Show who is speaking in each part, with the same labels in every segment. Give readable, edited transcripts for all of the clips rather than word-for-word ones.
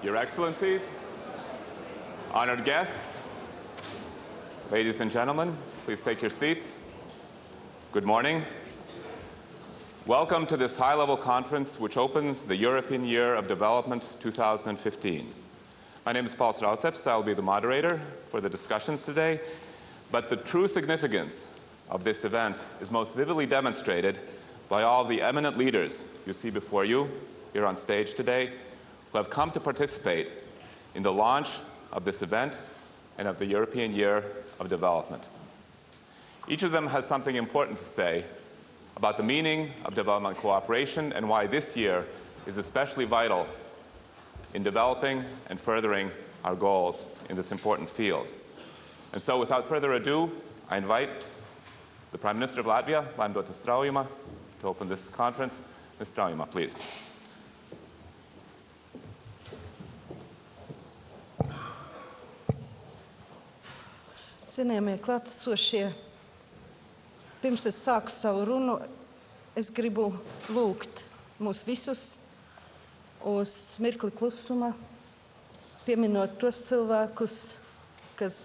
Speaker 1: Your Excellencies, honored guests, ladies and gentlemen, please take your seats. Good morning. Welcome to this high-level conference which opens the European Year of Development 2015. My name is Paul Strauceps. I'll be the moderator for the discussions today. But the true significance of this event is most vividly demonstrated by all the eminent leaders you see before you here on stage today who have come to participate in the launch of this event and of the European Year of Development. Each of them has something important to say about the meaning of development cooperation and why this year is especially vital in developing and furthering our goals in this important field. And so, without further ado, I invite the Prime Minister of Latvia, Vaindotas Straujuma, to open this conference. Ms. Straujuma, please.
Speaker 2: Cienījamie klātesošie, pirms es sāku savu runu, es gribu lūgt mūs visus uz mirkli klusuma, pieminot tos cilvēkus, kas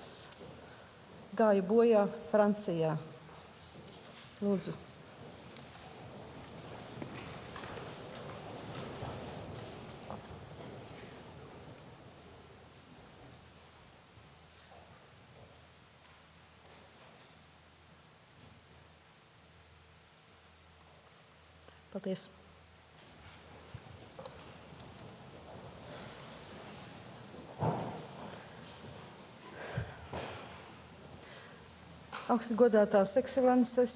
Speaker 2: gāja bojā Francijā. Lūdzu. Paldies. Augsti godātās ekscelences,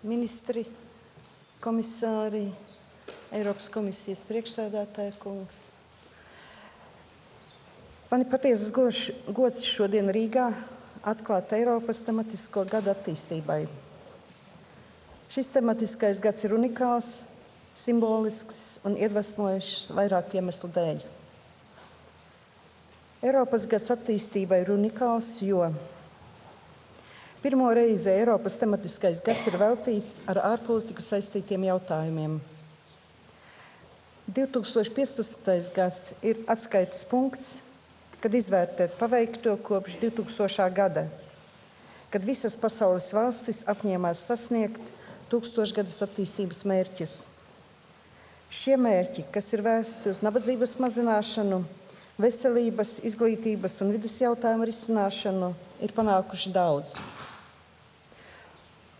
Speaker 2: ministri, komisāri, Eiropas komisijas priekšsēdētāja kungs. Man ir patiesas gods šodien Rīgā atklāt Eiropas tematisko gadu attīstībai. Šis tematiskais gads ir unikāls, simbolisks un iedvesmojošs vairāku iemeslu dēļ. Eiropas gads attīstībai ir unikāls, jo pirmo reizi Eiropas tematiskais gads ir veltīts ar ārpolitiku saistītiem jautājumiem. 2015. gads ir atskaites punkts, kad izvērtēt paveikto kopš 2000. gada, kad visas pasaules valstis apņēmās sasniegt tūkstošgadas attīstības mērķus. Šie mērķi, kas ir vērsti uz nabadzības mazināšanu, veselības, izglītības un vides jautājumu risināšanu, ir panākuši daudz.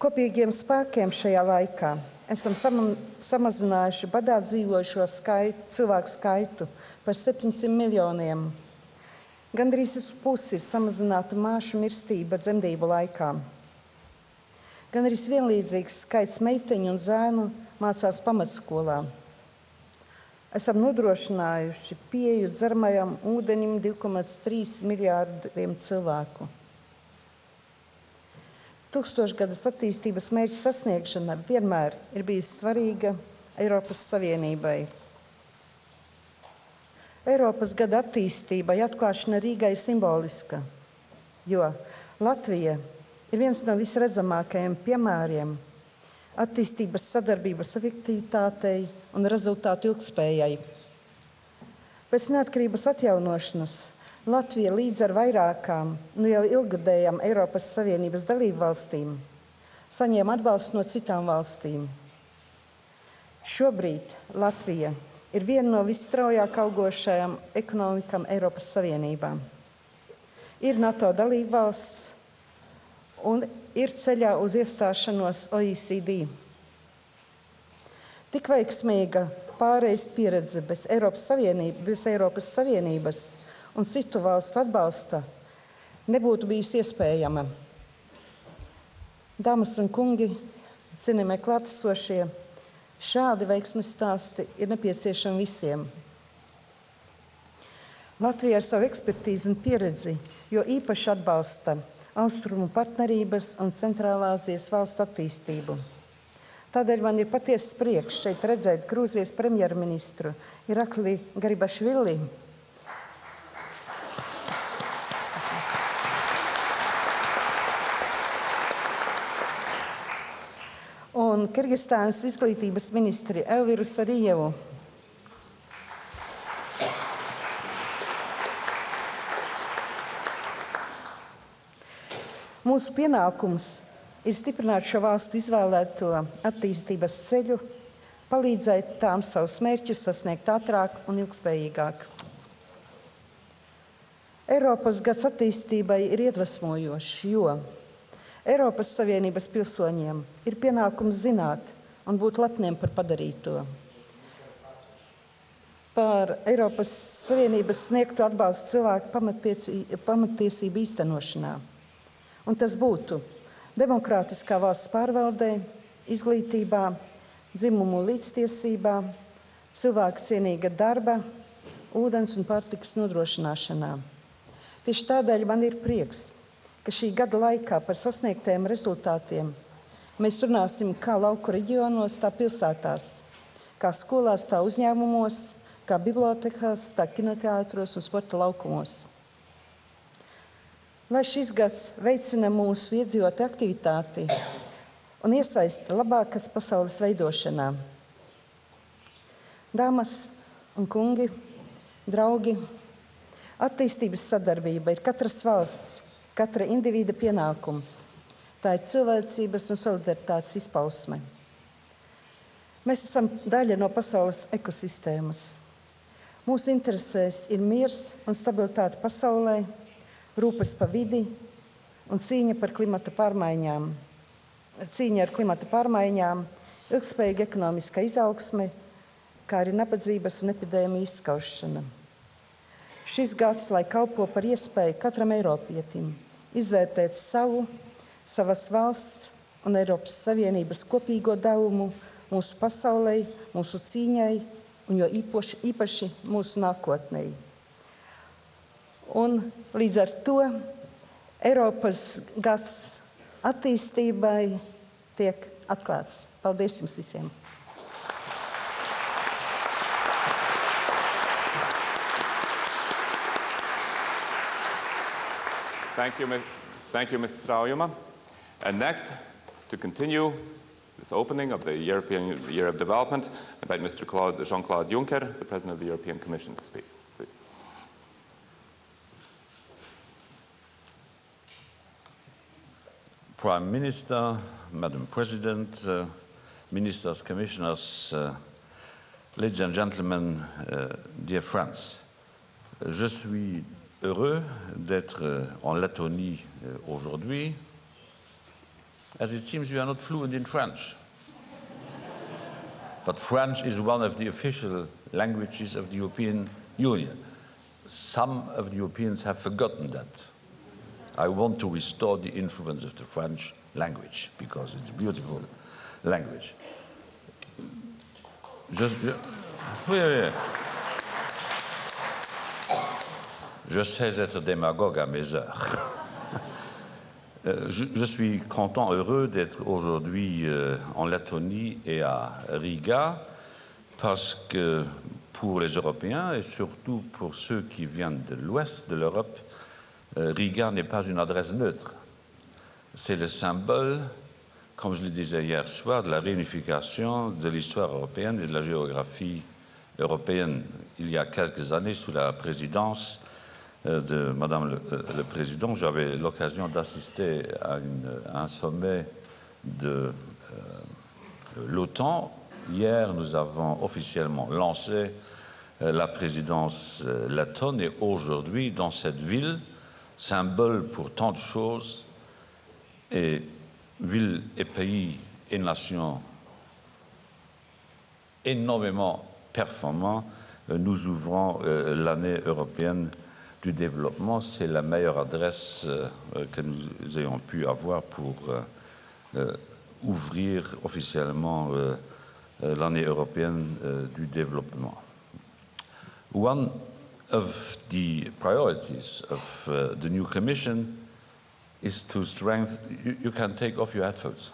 Speaker 2: Kopīgiem spēkiem šajā laikā esam samazinājuši badā dzīvojušo cilvēku skaitu par 700 miljoniem. Gandrīz uz pusi ir samazināta māšu mirstība dzemdību laikā. Gan arī vienlīdzīgs skaits meiteņu un zēnu mācās pamatskolā. Esam nodrošinājuši pieeju dzeramajam ūdenim 2,3 miljārdiem cilvēku. Tūkstošgadas attīstības mērķu sasniegšana vienmēr ir bijusi svarīga Eiropas Savienībai. Eiropas gada attīstībai atklāšana Rīgai ir simboliska, jo Latvija ir viens no visredzamākajiem piemēriem attīstības sadarbības efektivitātei un rezultātu ilgtspējai. Pēc neatkarības atjaunošanas Latvija līdz ar vairākām, jau ilgadējām Eiropas Savienības dalību valstīm saņēma atbalstu no citām valstīm. Šobrīd Latvija ir viena no visstraujāk augošajām ekonomikām Eiropas Savienībā. Ir NATO dalību valsts un ir ceļā uz iestāšanos OECD. Tik veiksmīga pārejas pieredze bez Eiropas Savienības un citu valstu atbalsta nebūtu bijusi iespējama. Dāmas un kungi, cienījamie klātesošie, šādi veiksmes stāsti ir nepieciešami visiem. Latvija ar savu ekspertīzi un pieredzi, jo īpaši atbalsta Austrumu partnerības un Centrālāzijas valstu attīstību. Tādēļ man ir patiesas prieks šeit redzēt Grūzijas premjerministru Irakli Garibašvili, un Kirgistānas izglītības ministri Elviru Sarievu. Mūsu pienākums ir stiprināt šo valstu izvēlēto attīstības ceļu, palīdzēt tām savus mērķus sasniegt ātrāk un ilgspējīgāk. Eiropas gads attīstībai ir iedvesmojošs, jo Eiropas Savienības pilsoņiem ir pienākums zināt un būt lepniem par padarīto. Par Eiropas Savienības sniegtu atbalstu cilvēku pamattiesību īstenošanā. Un tas būtu demokrātiskā valsts pārvaldē, izglītībā, dzimumu līdztiesībā, cilvēku cienīga darba, ūdens un pārtikas nodrošināšanā. Tieši tādēļ man ir prieks, ka šī gada laikā par sasniegtajiem rezultātiem mēs runāsim kā lauku reģionos, tā pilsētās, kā skolās, tā uzņēmumos, kā bibliotekās, tā kinoteātros un sporta laukumos. Lai šis gads veicina mūsu iedzīvotāju aktivitāti un iesaista labākas pasaules veidošanā. Dāmas un kungi, draugi, attīstības sadarbība ir katras valsts, katra individa pienākums. Tā ir cilvēcības un solidaritātes izpausme. Mēs esam daļa no pasaules ekosistēmas. Mūsu interesēs ir miers un stabilitāte pasaulē, rūpes par vidi un cīņa ar klimata pārmaiņām, ilgspējīga ekonomiskā izaugsme, kā arī nabadzības un epidēmiju izskaušana. Šis gads, lai kalpo par iespēju katram eiropietim izvērtēt savas valsts un Eiropas Savienības kopīgo devumu mūsu pasaulē, mūsu cīņai un jo īpaši mūsu nākotnei. Un līdz ar to Eiropas gads attīstībai tiek atklāts. Paldies jums visiem!
Speaker 1: Thank you, Ms. Straujuma. And next, to continue this opening of the European Year of Development, I invite Mr. Jean-Claude Juncker, the President of the European Commission, to speak. Please.
Speaker 3: Prime Minister, Madam President, Ministers, Commissioners, ladies and gentlemen, dear friends, je suis heureux d'être en Lettonie aujourd'hui, as it seems you are not fluent in French. But French is one of the official languages of the European Union. Some of the Europeans have forgotten that. I want to restore the influence of the French language because it's a beautiful language. Je sais être démagogue à mes heures. Je suis content, heureux d'être aujourd'hui en Lettonie et à Riga parce que pour les Européens et surtout pour ceux qui viennent de l'ouest de l'Europe, Riga n'est pas une adresse neutre. C'est le symbole, comme je le disais hier soir, de la réunification de l'histoire européenne et de la géographie européenne. Il y a quelques années, sous la présidence de Madame le Président, j'avais l'occasion d'assister à un sommet de l'OTAN. Hier, nous avons officiellement lancé la présidence lettonne et aujourd'hui, dans cette ville, symbole pour tant de choses, et villes et pays et nations énormément performants, nous ouvrons l'année européenne du développement. C'est la meilleure adresse que nous ayons pu avoir pour ouvrir officiellement l'année européenne du développement. One of the priorities of the new Commission is to strengthen... You can take off your headphones.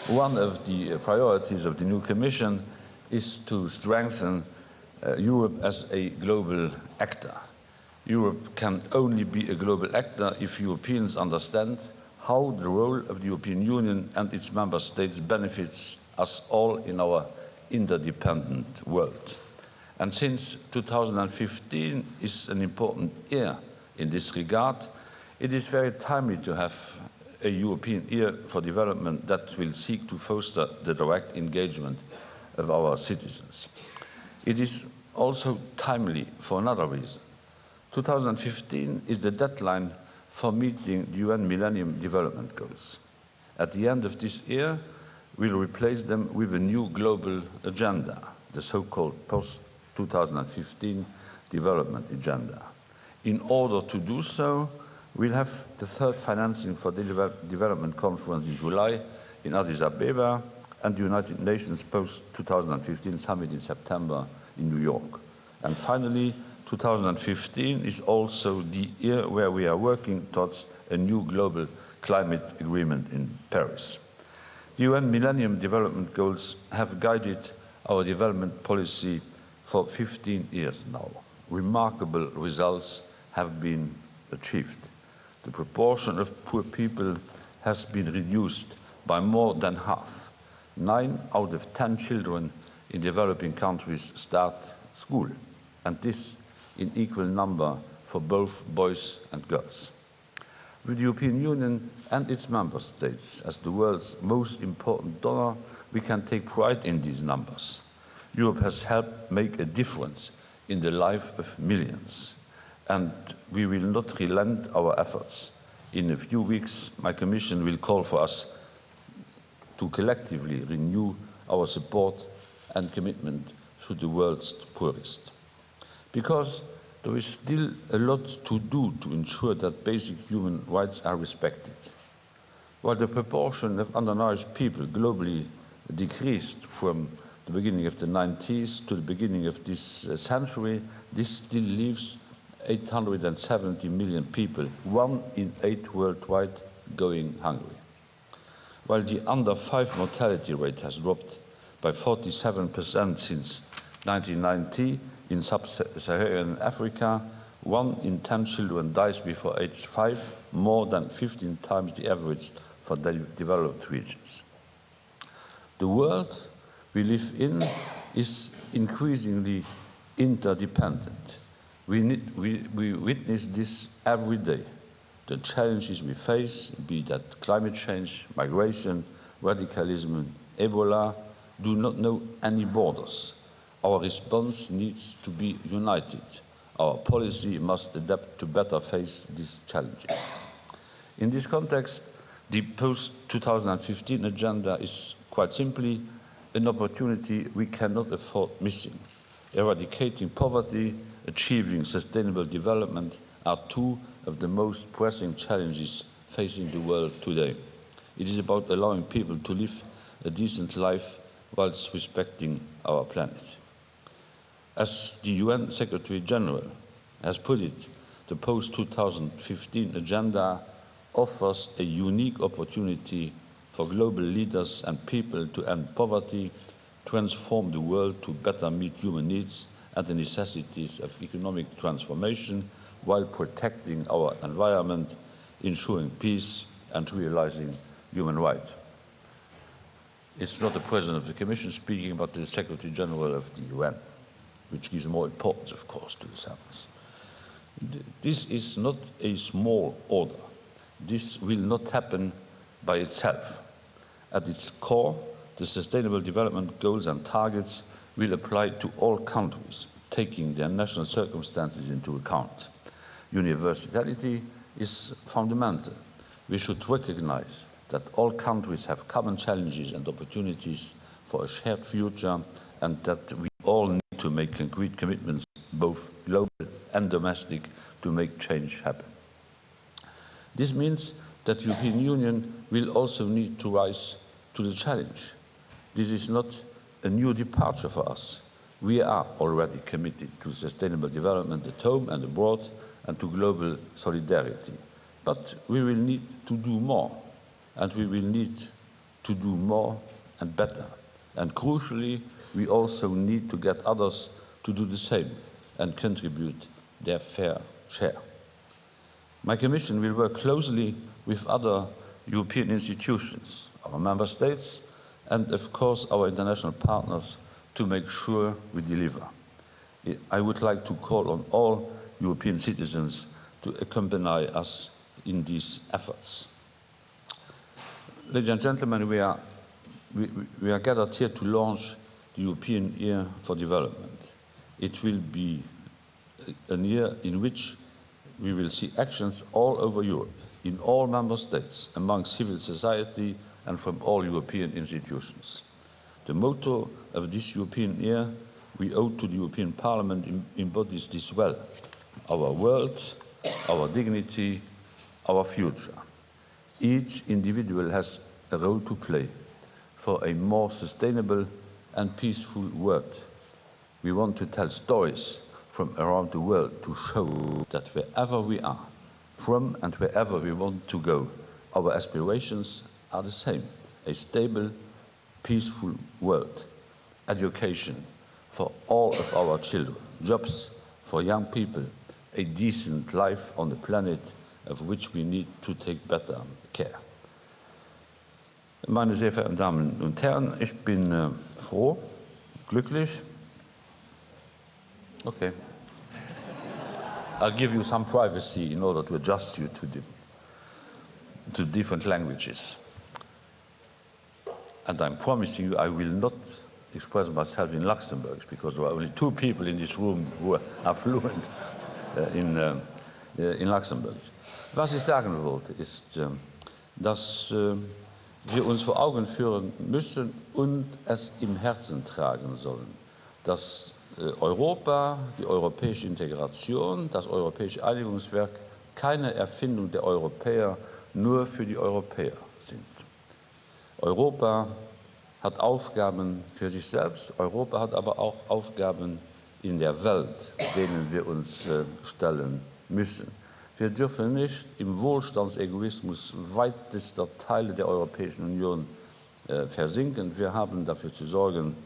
Speaker 3: One of the priorities of the new Commission is to strengthen Europe as a global actor. Europe can only be a global actor if Europeans understand how the role of the European Union and its member states benefits us all in our interdependent world. And since 2015 is an important year in this regard, It is very timely to have a European year for development that will seek to foster the direct engagement of our citizens. It is also timely for another reason. 2015 is the deadline for meeting the UN Millennium Development Goals. At the end of this year, we will replace them with a new global agenda, the so-called post-2015 development agenda. In order to do so, we'll have the third financing for the development conference in July in Addis Ababa and the United Nations post-2015 summit in September in New York. And finally, 2015 is also the year where we are working towards a new global climate agreement in Paris. The UN Millennium Development Goals have guided our development policy for 15 years now. Remarkable results have been achieved. The proportion of poor people has been reduced by more than half. 9 out of 10 children in developing countries start school, and this in equal number for both boys and girls. With the European Union and its member states as the world's most important donor, we can take pride in these numbers. Europe has helped make a difference in the life of millions, and we will not relent our efforts. In a few weeks, my Commission will call for us to collectively renew our support and commitment to the world's poorest. Because there is still a lot to do to ensure that basic human rights are respected. While the proportion of undernourished people globally decreased from the beginning of the 90s to the beginning of this century, this still leaves 870 million people, 1 in 8 worldwide, going hungry. While the under-5 mortality rate has dropped by 47% since 1990, in sub-Saharan Africa, 1 in 10 children dies before age 5, more than 15 times the average for developed regions. The world we live in is increasingly interdependent. We witness this every day. The challenges we face, be that climate change, migration, radicalism, Ebola, do not know any borders. Our response needs to be united. Our policy must adapt to better face these challenges. In this context, the post-2015 agenda is quite simply an opportunity we cannot afford missing. Eradicating poverty, achieving sustainable development are 2 of the most pressing challenges facing the world today. It is about allowing people to live a decent life whilst respecting our planet. As the UN Secretary General has put it, the post-2015 agenda offers a unique opportunity for global leaders and people to end poverty, transform the world to better meet human needs and the necessities of economic transformation while protecting our environment, ensuring peace and realizing human rights. It's not the President of the Commission speaking, but the Secretary General of the UN, which gives more importance, of course, to the service. This is not a small order. This will not happen by itself. At its core, the Sustainable Development Goals and targets will apply to all countries, taking their national circumstances into account. Universality is fundamental. We should recognize that all countries have common challenges and opportunities for a shared future, and that we all need to make concrete commitments, both global and domestic, to make change happen. This means that the European Union will also need to rise to the challenge. This is not a new departure for us. We are already committed to sustainable development at home and abroad and to global solidarity. But we will need to do more, and we will need to do more and better. And crucially, we also need to get others to do the same and contribute their fair share. My Commission will work closely with other European institutions, our Member States, and of course our international partners to make sure we deliver. I would like to call on all European citizens to accompany us in these efforts. Ladies and gentlemen, we are gathered here to launch the European Year for Development. It will be a year in which we will see actions all over Europe, in all member states, among civil society and from all European institutions. The motto of this European year we owe to the European Parliament embodies this well: our world, our dignity, our future. Each individual has a role to play for a more sustainable and peaceful world. We want to tell stories from around the world to show that wherever we are from and wherever we want to go, our aspirations are the same: a stable, peaceful world, education for all of our children, jobs for young people, a decent life on the planet of which we need to take better care. Meine sehr verehrten Damen und Herren, ich bin froh, glücklich. Okay. I'll give you some privacy in order to adjust you to different languages. And I'm promising you I will not express myself in Luxembourg, because there are only 2 people in this room who are fluent in Luxembourg. Was ich sagen wollte, ist, dass wir uns vor Augen führen müssen und es im Herzen tragen sollen, dass Europa, die europäische Integration, das europäische Einigungswerk keine Erfindung der Europäer nur für die Europäer sind. Europa hat Aufgaben für sich selbst, Europa hat aber auch Aufgaben in der Welt, denen wir uns stellen müssen. Wir dürfen nicht im Wohlstandsegoismus weitester Teile der Europäischen Union versinken. Wir haben dafür zu sorgen,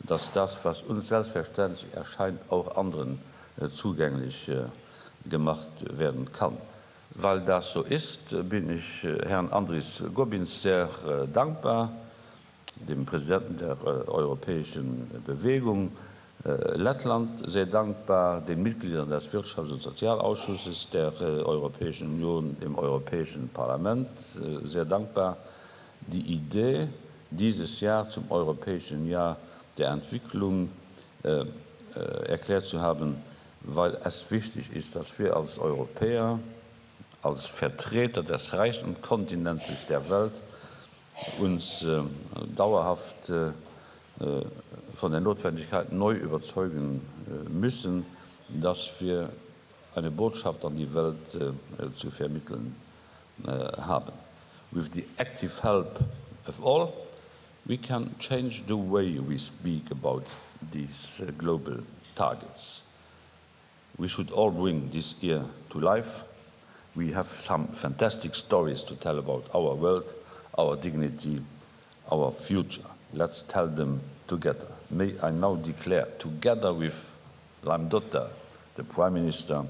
Speaker 3: dass das, was uns selbstverständlich erscheint, auch anderen zugänglich gemacht werden kann. Weil das so ist, bin ich Herrn Andris Gobins sehr dankbar, dem Präsidenten der Europäischen Bewegung Lettland sehr dankbar, den Mitgliedern des Wirtschafts- und Sozialausschusses der Europäischen Union im Europäischen Parlament sehr dankbar, die Idee, dieses Jahr zum Europäischen Jahr der Entwicklung erklärt zu haben, weil es wichtig ist, dass wir als Europäer, als Vertreter des reichsten Kontinents der Welt uns dauerhaft von der Notwendigkeit neu überzeugen müssen, dass wir eine Botschaft an die Welt zu vermitteln haben. With the active help of all, we can change the way we speak about these global targets. We should all bring this year to life. We have some fantastic stories to tell about our world, our dignity, our future. Let's tell them together. May I now declare, together with Lamdotta, the Prime Minister,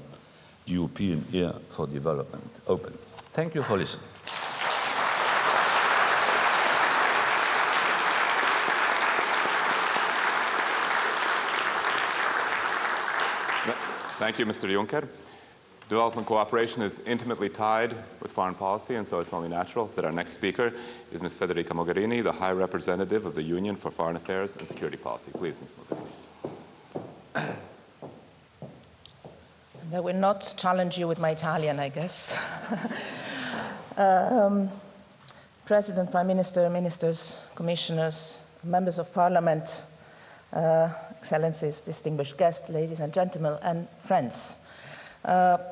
Speaker 3: the European Year for Development open. Thank you for listening.
Speaker 1: Thank you, Mr. Juncker. Development cooperation is intimately tied with foreign policy, and so it's only natural that our next speaker is Ms. Federica Mogherini, the High Representative of the Union for Foreign Affairs and Security Policy. Please, Ms. Mogherini.
Speaker 4: I will not challenge you with my Italian, I guess. President, Prime Minister, Ministers, Commissioners, Members of Parliament, Excellencies, distinguished guests, ladies and gentlemen, and friends.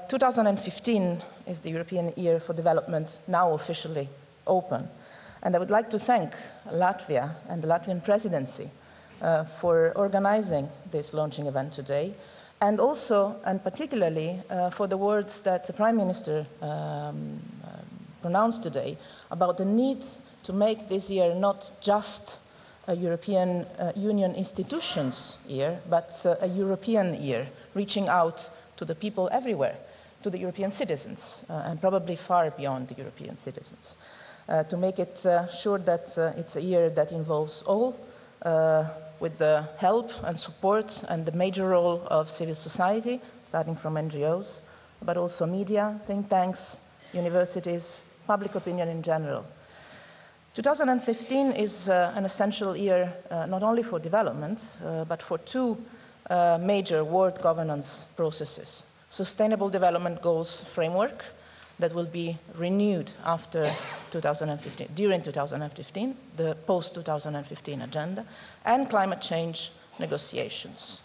Speaker 4: 2015 is the European Year for Development, now officially open. And I would like to thank Latvia and the Latvian Presidency for organizing this launching event today, and also and particularly for the words that the Prime Minister pronounced today about the need to make this year not just a European Union institutions year, but a European year, reaching out to the people everywhere, to the European citizens, and probably far beyond the European citizens, to make it sure that it's a year that involves all, with the help and support and the major role of civil society, starting from NGOs, but also media, think tanks, universities, public opinion in general. 2015 is an essential year not only for development, but for two major world governance processes. Sustainable Development Goals framework that will be renewed after 2015, during 2015, the post-2015 agenda, and climate change negotiations.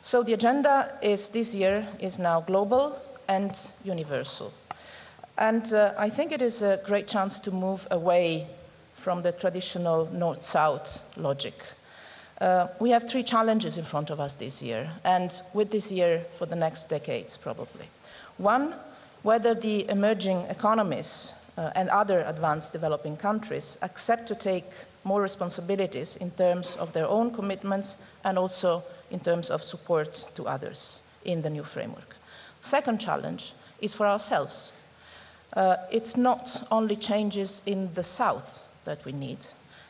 Speaker 4: So the agenda this year is now global and universal. And I think it is a great chance to move away from the traditional North-South logic. We have three challenges in front of us this year, and with this year for the next decades probably. One, whether the emerging economies and other advanced developing countries accept to take more responsibilities in terms of their own commitments and also in terms of support to others in the new framework. Second challenge is for ourselves. It's not only changes in the South that we need,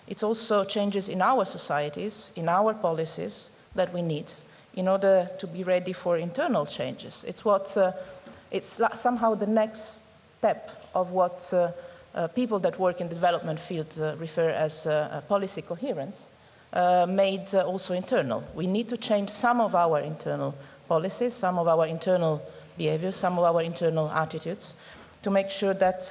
Speaker 4: it's also changes in our societies, in our policies that we need in order to be ready for internal changes. It's somehow the next step of what people that work in the development field refer as policy coherence, made also internal. We need to change some of our internal policies, some of our internal behaviors, some of our internal attitudes, to make sure that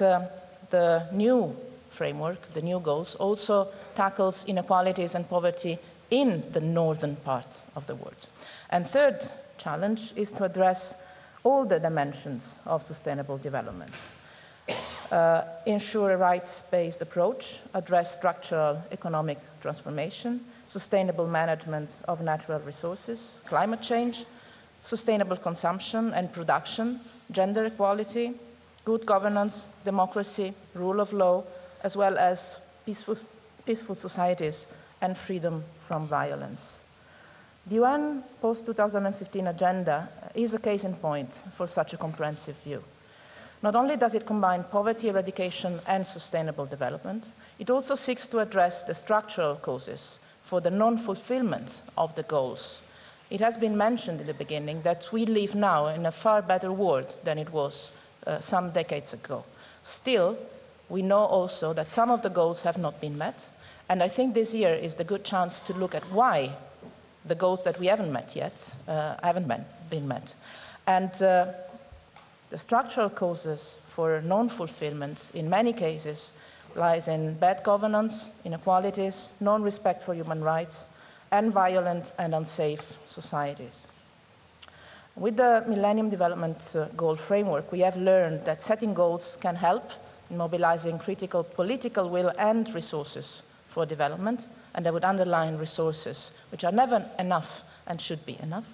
Speaker 4: the new framework, the new goals, also tackles inequalities and poverty in the northern part of the world. And third challenge is to address all the dimensions of sustainable development. Ensure a rights-based approach, address structural economic transformation, sustainable management of natural resources, climate change, sustainable consumption and production, gender equality, good governance, democracy, rule of law, as well as peaceful societies and freedom from violence. The UN post-2015 agenda is a case in point for such a comprehensive view. Not only does it combine poverty eradication and sustainable development, it also seeks to address the structural causes for the non-fulfillment of the goals. It has been mentioned in the beginning that we live now in a far better world than it was some decades ago. Still, we know also that some of the goals have not been met, and I think this year is the good chance to look at why the goals that we haven't met yet haven't been met. And the structural causes for non-fulfillment in many cases lies in bad governance, inequalities, non-respect for human rights, and violent and unsafe societies. With the Millennium Development Goal framework, we have learned that setting goals can help in mobilizing critical political will and resources for development, and I would underline resources, which are never enough and should be enough,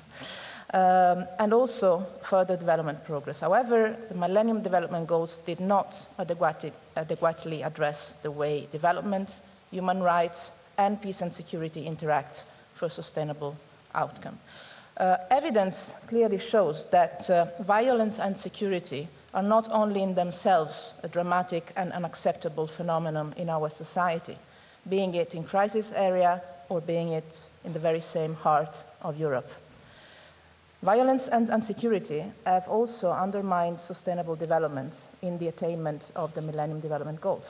Speaker 4: and also further development progress. However, the Millennium Development Goals did not adequately address the way development, human rights, and peace and security interact for a sustainable outcome. Evidence clearly shows that violence and security are not only in themselves a dramatic and unacceptable phenomenon in our society, being it in crisis area or being it in the very same heart of Europe. Violence and insecurity have also undermined sustainable development in the attainment of the Millennium Development Goals.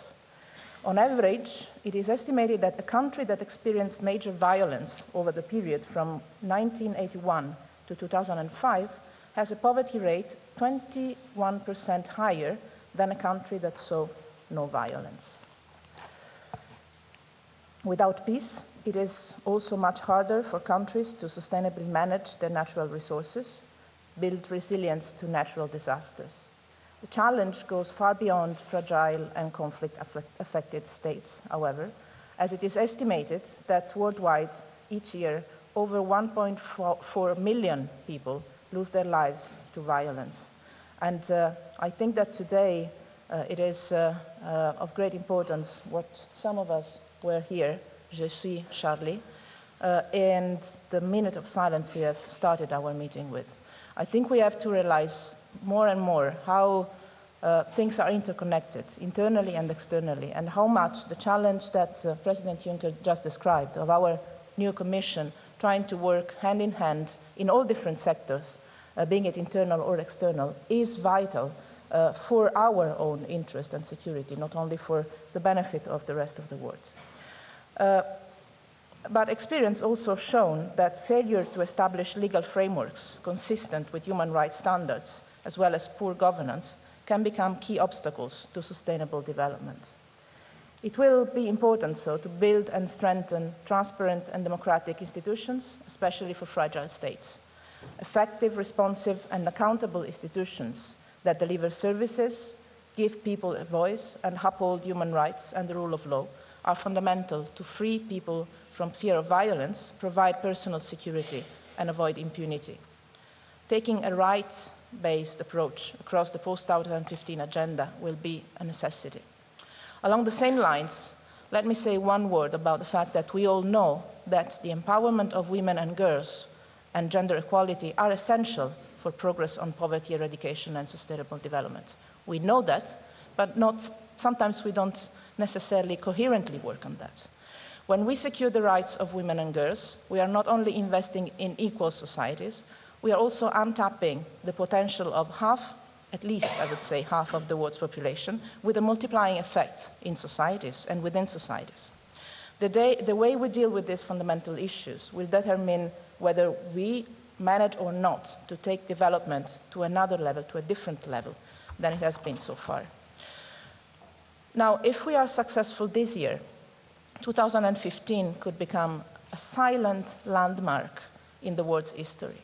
Speaker 4: On average, it is estimated that a country that experienced major violence over the period from 1981 to 2005 has a poverty rate 21% higher than a country that saw no violence. Without peace, it is also much harder for countries to sustainably manage their natural resources, build resilience to natural disasters. The challenge goes far beyond fragile and conflict-affected states, however, as it is estimated that worldwide, each year, over 1.4 million people lose their lives to violence. And I think that today it is of great importance what some of us were here, Je suis Charlie, and the minute of silence we have started our meeting with. I think we have to realize more and more how things are interconnected, internally and externally, and how much the challenge that President Juncker just described of our new Commission trying to work hand in hand in all different sectors, being it internal or external, is vital for our own interest and security, not only for the benefit of the rest of the world. But experience also shown that failure to establish legal frameworks consistent with human rights standards, as well as poor governance, can become key obstacles to sustainable development. It will be important, so, to build and strengthen transparent and democratic institutions, especially for fragile states. Effective, responsive, and accountable institutions that deliver services, give people a voice, and uphold human rights and the rule of law are fundamental to free people from fear of violence, provide personal security, and avoid impunity. Taking a rights-based approach across the post-2015 agenda will be a necessity. Along the same lines, let me say one word about the fact that we all know that the empowerment of women and girls and gender equality are essential for progress on poverty eradication and sustainable development. We know that, but sometimes we don't necessarily coherently work on that. When we secure the rights of women and girls, we are not only investing in equal societies, we are also untapping the potential of half, at least I would say half of the world's population, with a multiplying effect in societies and within societies. The way we deal with these fundamental issues will determine whether we manage or not to take development to another level, to a different level than it has been so far. Now, if we are successful this year, 2015 could become a silent landmark in the world's history.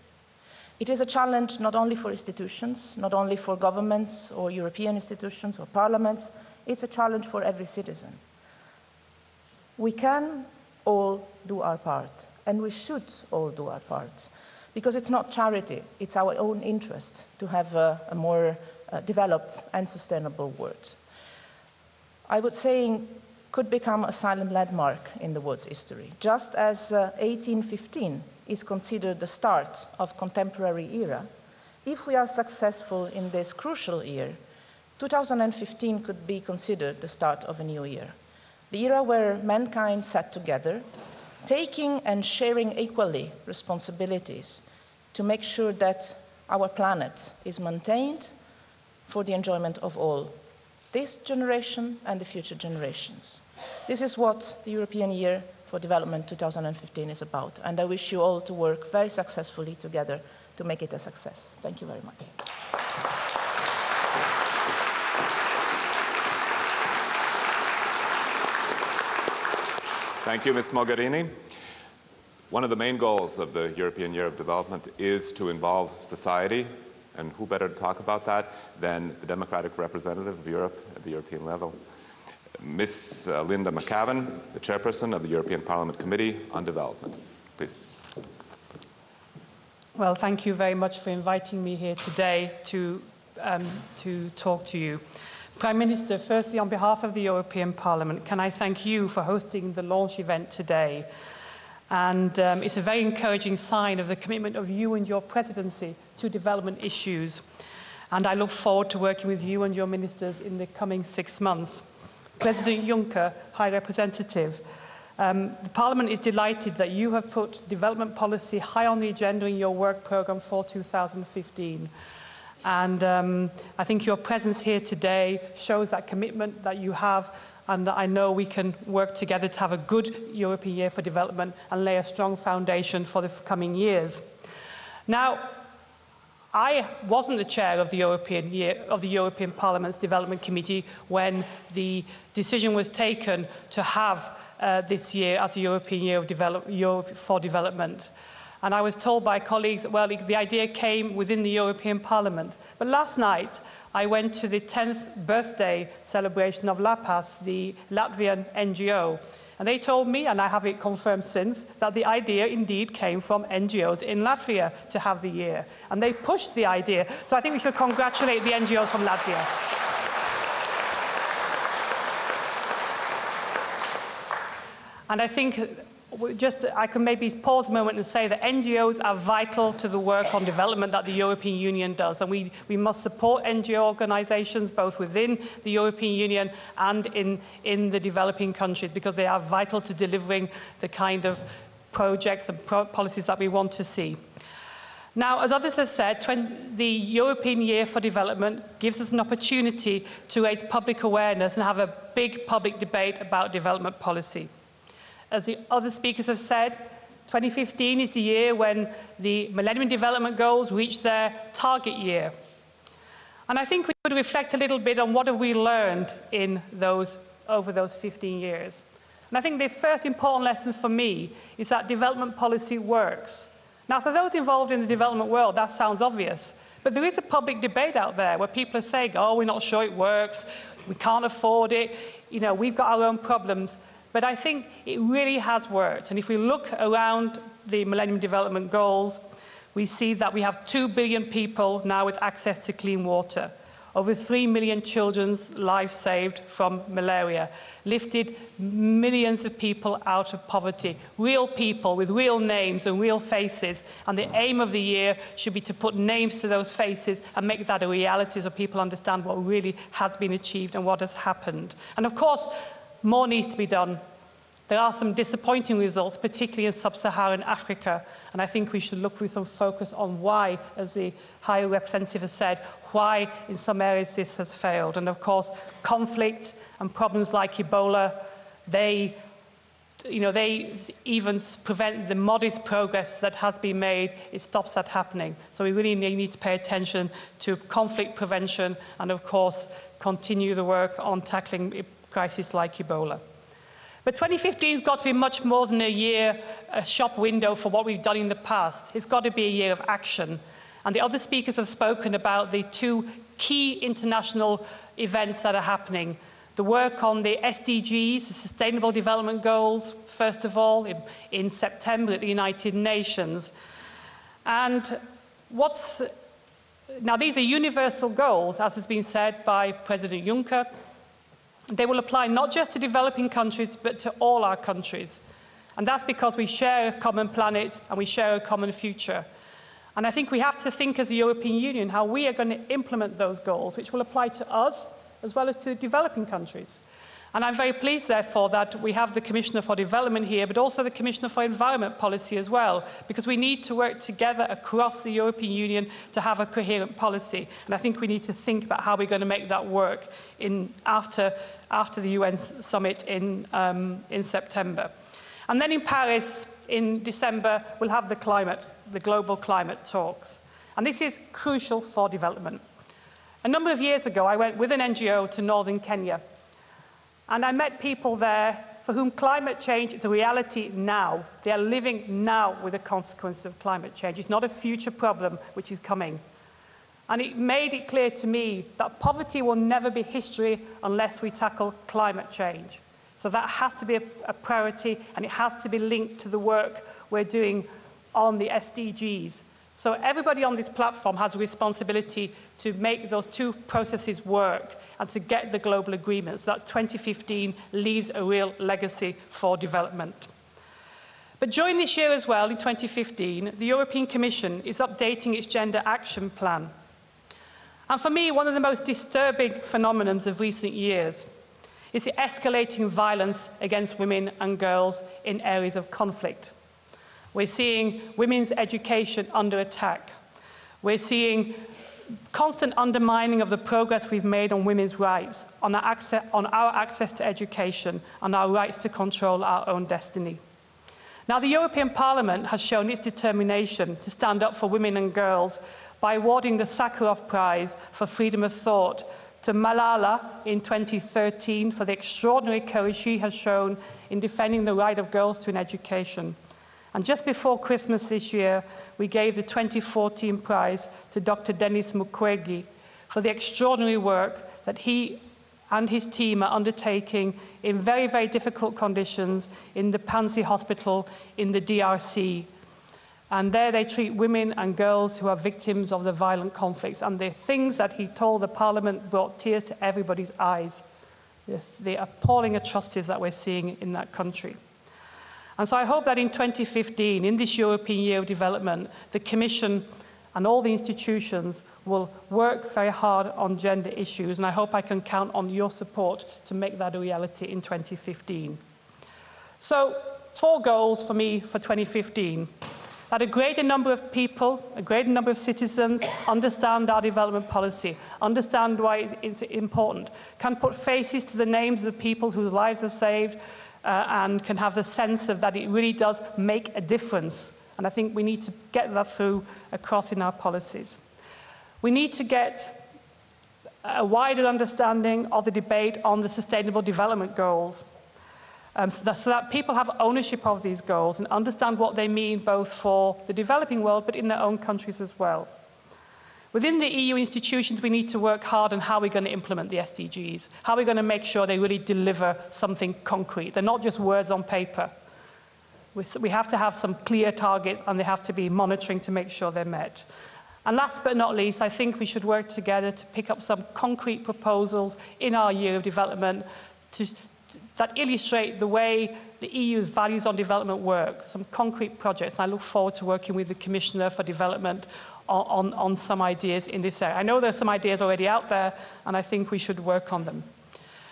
Speaker 4: It is a challenge not only for institutions, not only for governments or European institutions or parliaments, it's a challenge for every citizen. We can all do our part, and we should all do our part, because it's not charity, it's our own interest to have a more developed and sustainable world. I would say could become a silent landmark in the world's history, just as 1815 is considered the start of contemporary era. If we are successful in this crucial year, 2015 could be considered the start of a new year, the era where mankind sat together, taking and sharing equally responsibilities to make sure that our planet is maintained for the enjoyment of all, this generation and the future generations. This is what the European Year for Development 2015 is about, and I wish you all to work very successfully together to make it a success. Thank you very much.
Speaker 1: Thank you, Ms. Mogherini. One of the main goals of the European Year of Development is to involve society, and who better to talk about that than the democratic representative of Europe at the European level, Ms. Linda McAvan, the chairperson of the European Parliament Committee on Development. Please.
Speaker 5: Well, thank you very much for inviting me here today to talk to you. Prime Minister, firstly, on behalf of the European Parliament, can I thank you for hosting the launch event today? And it's a very encouraging sign of the commitment of you and your presidency to development issues. And I look forward to working with you and your ministers in the coming 6 months. President Juncker, High Representative, the Parliament is delighted that you have put development policy high on the agenda in your work programme for 2015. And I think your presence here today shows that commitment that you have, and that I know we can work together to have a good European Year for Development and lay a strong foundation for the coming years. Now, I wasn't the chair of the European Parliament's Development Committee when the decision was taken to have this year as the European Year for Development. And I was told by colleagues, well, the idea came within the European Parliament. But last night, I went to the 10th birthday celebration of La Paz, the Latvian NGO. And they told me, and I have it confirmed since, that the idea indeed came from NGOs in Latvia to have the year. And they pushed the idea. So I think we should congratulate the NGOs from Latvia. And I think I can maybe pause a moment and say that NGOs are vital to the work on development that the European Union does, and we must support NGO organisations both within the European Union and in the developing countries, because they are vital to delivering the kind of projects and policies that we want to see. Now, as others have said, the European Year for Development gives us an opportunity to raise public awareness and have a big public debate about development policy. As the other speakers have said, 2015 is the year when the Millennium Development Goals reach their target year. And I think we could reflect a little bit on what have we learned over those 15 years. And I think the first important lesson for me is that development policy works. Now, for those involved in the development world, that sounds obvious. But there is a public debate out there where people are saying, oh, we're not sure it works, we can't afford it, you know, we've got our own problems. But I think it really has worked. And if we look around the Millennium Development Goals, we see that we have 2 billion people now with access to clean water, over 3 million children's lives saved from malaria, lifted millions of people out of poverty, real people with real names and real faces. And the aim of the year should be to put names to those faces and make that a reality so people understand what really has been achieved and what has happened. And of course, more needs to be done. There are some disappointing results, particularly in sub-Saharan Africa, and I think we should look with some focus on why, as the High Representative has said, why in some areas this has failed. And of course, conflict and problems like Ebola, they even prevent the modest progress that has been made. It stops that happening. So we really need to pay attention to conflict prevention and, of course, continue the work on tackling a crisis like Ebola. But 2015 has got to be much more than a shop window for what we've done in the past. It's got to be a year of action. And the other speakers have spoken about the two key international events that are happening. The work on the SDGs, the Sustainable Development Goals, first of all, in September at the United Nations. And now these are universal goals, as has been said by President Juncker. They will apply not just to developing countries, but to all our countries. And that's because we share a common planet and we share a common future. And I think we have to think as the European Union how we are going to implement those goals, which will apply to us as well as to developing countries. And I'm very pleased, therefore, that we have the Commissioner for Development here, but also the Commissioner for Environment Policy as well, because we need to work together across the European Union to have a coherent policy. And I think we need to think about how we're going to make that work after the UN summit in September. And then in Paris in December, we'll have the global climate talks. And this is crucial for development. A number of years ago, I went with an NGO to northern Kenya. And I met people there for whom climate change is a reality now. They are living now with the consequences of climate change. It's not a future problem which is coming. And it made it clear to me that poverty will never be history unless we tackle climate change. So that has to be a priority, and it has to be linked to the work we're doing on the SDGs. So everybody on this platform has a responsibility to make those two processes work and to get the global agreement so that 2015 leaves a real legacy for development. But during this year as well, in 2015, the European Commission is updating its Gender Action Plan. And for me, one of the most disturbing phenomena of recent years is the escalating violence against women and girls in areas of conflict. We're seeing women's education under attack. We're seeing constant undermining of the progress we've made on women's rights, on our access to education, and our rights to control our own destiny. Now, the European Parliament has shown its determination to stand up for women and girls by awarding the Sakharov Prize for Freedom of Thought to Malala in 2013 for the extraordinary courage she has shown in defending the right of girls to an education. And just before Christmas this year, we gave the 2014 prize to Dr. Denis Mukwege for the extraordinary work that he and his team are undertaking in very, very difficult conditions in the Panzi Hospital in the DRC. And there they treat women and girls who are victims of the violent conflicts. And the things that he told the Parliament brought tears to everybody's eyes. The appalling atrocities that we're seeing in that country. And so I hope that in 2015, in this European Year of Development, the Commission and all the institutions will work very hard on gender issues, and I hope I can count on your support to make that a reality in 2015. So, 4 goals for me for 2015. that a greater number of people, a greater number of citizens understand our development policy, understand why it's important, can put faces to the names of the people whose lives are saved, and can have the sense of that it really does make a difference. And I think we need to get that through across in our policies. We need to get a wider understanding of the debate on the Sustainable Development Goals, so that people have ownership of these goals and understand what they mean both for the developing world but in their own countries as well. Within the EU institutions, we need to work hard on how we're going to implement the SDGs, how we're going to make sure they really deliver something concrete. They're not just words on paper. We have to have some clear targets, and they have to be monitoring to make sure they're met. And last but not least, I think we should work together to pick up some concrete proposals in our year of development that illustrate the way the EU's values on development work, some concrete projects. I look forward to working with the Commissioner for Development on some ideas in this area. I know there are some ideas already out there, and I think we should work on them.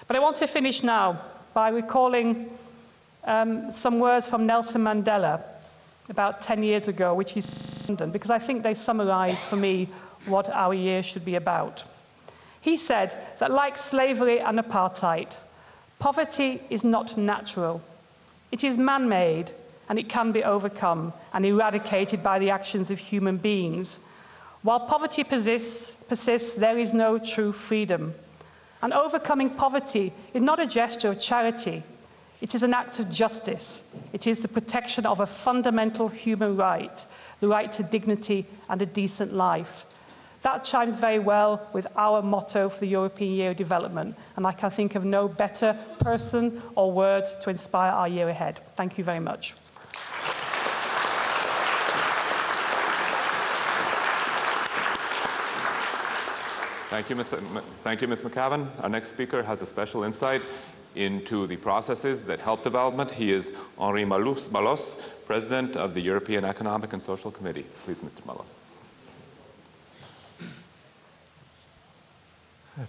Speaker 5: But I want to finish now by recalling some words from Nelson Mandela about 10 years ago, which he said in London, because I think they summarize for me what our year should be about. He said that, like slavery and apartheid, poverty is not natural. It is man-made, and it can be overcome and eradicated by the actions of human beings. While poverty persists, there is no true freedom. And overcoming poverty is not a gesture of charity. It is an act of justice. It is the protection of a fundamental human right, the right to dignity and a decent life. That chimes very well with our motto for the European Year of Development, and I can think of no better person or words to inspire our year ahead. Thank you very much.
Speaker 1: Thank you, Ms. McCavan. Our next speaker has a special insight into the processes that help development. He is Henri Malos, President of the European Economic and Social Committee. Please, Mr. Malos.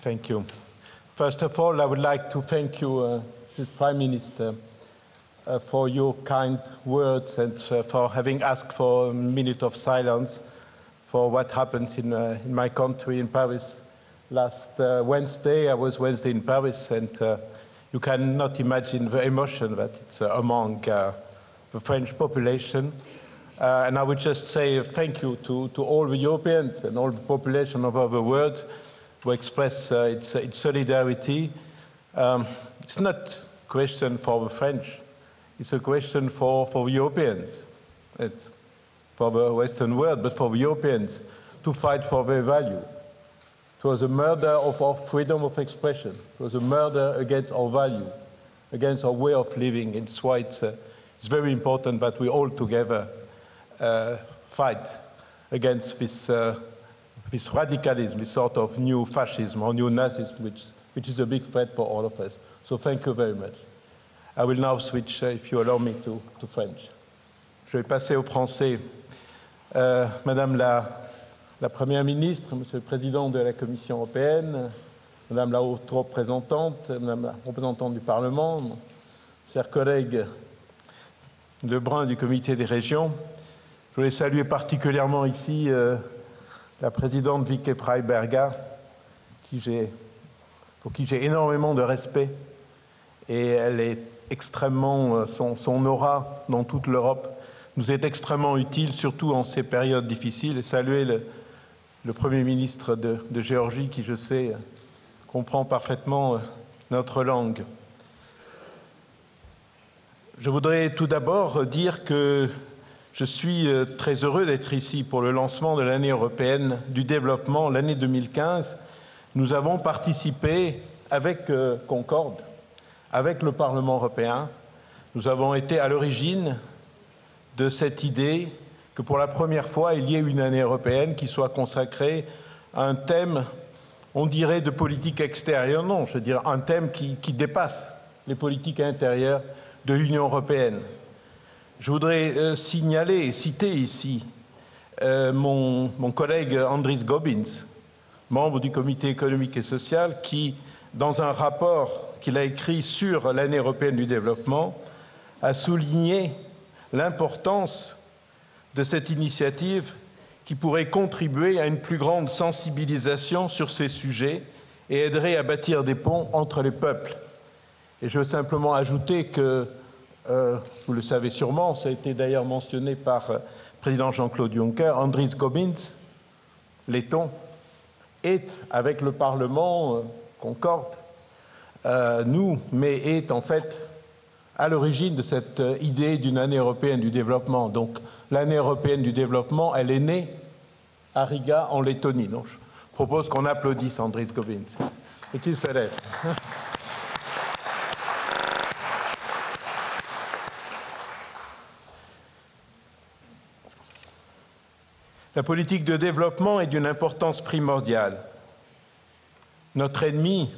Speaker 6: Thank you. First of all, I would like to thank you, Mrs. Prime Minister, for your kind words and for having asked for a minute of silence for what happened in my country, in Paris. Last Wednesday, I was Wednesday in Paris, and you cannot imagine the emotion that it's among the French population. And I would just say thank you to all the Europeans and all the population of the world who express its solidarity. It's not a question for the French, it's a question for Europeans, for the Western world, but for the Europeans to fight for their value. It was a murder of our freedom of expression. It was a murder against our value, against our way of living. It's why it's very important that we all together fight against this radicalism, this sort of new fascism or new Nazism, which is a big threat for all of us. So thank you very much. I will now switch, if you allow me, to French. Je vais passer au français. Madame la Première ministre, Monsieur le Président de la Commission européenne, Madame la haute représentante, Madame la représentante du Parlement, chers collègues Lebrun du Comité des régions, je voulais saluer particulièrement ici la présidente Vike Freiberga, pour qui j'ai énormément de respect, et elle est extrêmement, son aura dans toute l'Europe nous est extrêmement utile, surtout en ces périodes difficiles, et saluer le Premier ministre de Géorgie, qui, je sais, comprend parfaitement notre langue. Je voudrais tout d'abord dire que je suis très heureux d'être ici pour le lancement de l'année européenne du développement, l'année 2015. Nous avons participé avec Concorde, avec le Parlement européen. Nous avons été à l'origine de cette idée que pour la première fois, il y ait une année européenne qui soit consacrée à un thème, on dirait, de politique extérieure. Non, je veux dire un thème qui dépasse les politiques intérieures de l'Union européenne. Je voudrais signaler et citer ici mon collègue Andris Gobins, membre du Comité économique et social, qui, dans un rapport qu'il a écrit sur l'année européenne du développement, a souligné l'importance de cette initiative qui pourrait contribuer à une plus grande sensibilisation sur ces sujets et aiderait à bâtir des ponts entre les peuples. Et je veux simplement ajouter que, vous le savez sûrement, ça a été d'ailleurs mentionné par le président Jean-Claude Juncker, Andris Gobins, letton, est avec le Parlement concorde, mais est en fait à l'origine de cette idée d'une année européenne du développement. Donc l'année européenne du développement, elle est née à Riga, en Lettonie. Donc je propose qu'on applaudisse Andris Gobins et qu'il se lève. La politique de développement est d'une importance primordiale. Notre ennemi,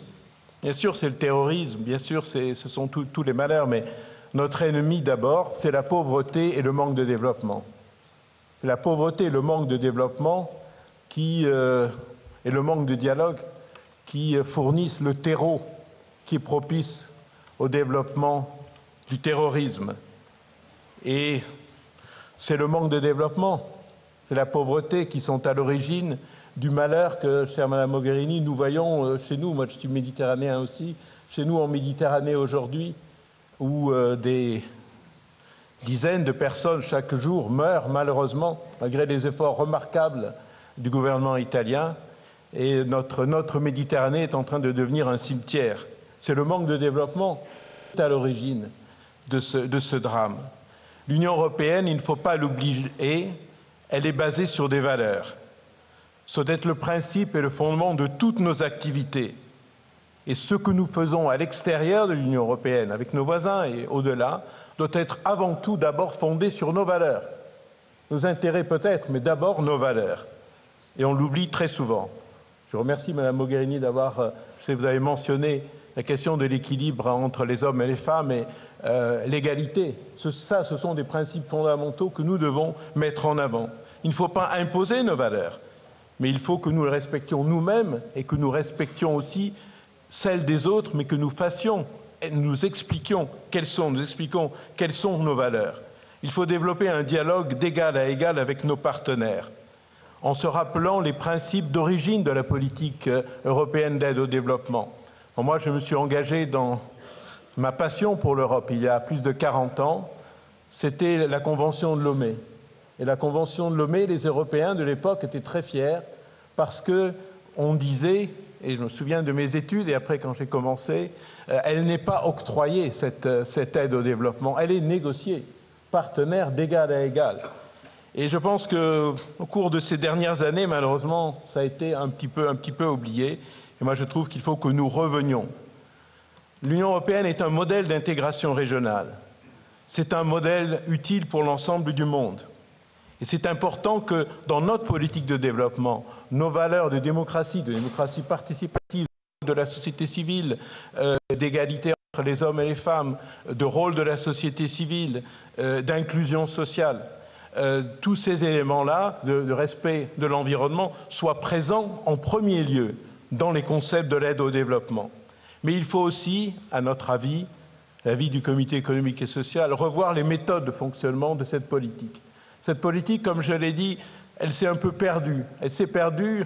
Speaker 6: bien sûr c'est le terrorisme, bien sûr ce sont tous les malheurs, mais notre ennemi d'abord, c'est la pauvreté et le manque de développement. La pauvreté et le manque de développement et le manque de dialogue qui fournissent le terreau qui est propice au développement du terrorisme. Et c'est le manque de développement, c'est la pauvreté qui sont à l'origine du malheur que, chère Madame Mogherini, nous voyons chez nous, moi je suis méditerranéen aussi, chez nous en Méditerranée aujourd'hui, où des dizaines de personnes chaque jour meurent malheureusement, malgré les efforts remarquables du gouvernement italien, et notre Méditerranée est en train de devenir un cimetière. C'est le manque de développement qui est à l'origine de ce drame. L'Union européenne, il ne faut pas l'oublier, elle est basée sur des valeurs. Ce doit être le principe et le fondement de toutes nos activités. Et ce que nous faisons à l'extérieur de l'Union européenne, avec nos voisins et au-delà, doit être avant tout d'abord fondé sur nos valeurs. Nos intérêts peut-être, mais d'abord nos valeurs. Et on l'oublie très souvent. Je remercie Madame Mogherini d'avoir, vous avez mentionné la question de l'équilibre entre les hommes et les femmes et l'égalité. Ce sont des principes fondamentaux que nous devons mettre en avant. Il ne faut pas imposer nos valeurs, mais il faut que nous les respections nous-mêmes et que nous respections aussi celles des autres, mais que nous fassions, nous expliquions quelles sont nos valeurs. Il faut développer un dialogue d'égal à égal avec nos partenaires, en se rappelant les principes d'origine de la politique européenne d'aide au développement. Moi, je me suis engagé dans ma passion pour l'Europe il y a plus de 40 ans, c'était la Convention de Lomé. Et la Convention de Lomé, les Européens de l'époque étaient très fiers parce qu'on disait, et je me souviens de mes études et après quand j'ai commencé, elle n'est pas octroyée, cette aide au développement, elle est négociée, partenaire d'égal à égal. Et je pense qu'au cours de ces dernières années, malheureusement, ça a été un petit peu oublié. Et moi, je trouve qu'il faut que nous revenions. L'Union européenne est un modèle d'intégration régionale. C'est un modèle utile pour l'ensemble du monde. Et c'est important que, dans notre politique de développement, nos valeurs de démocratie participative, de la société civile, d'égalité entre les hommes et les femmes, de rôle de la société civile, d'inclusion sociale, tous ces éléments-là, de respect de l'environnement, soient présents en premier lieu dans les concepts de l'aide au développement. Mais il faut aussi, à notre avis, l'avis du Comité économique et social, revoir les méthodes de fonctionnement de cette politique. Cette politique, comme je l'ai dit, elle s'est un peu perdue. Elle s'est perdue,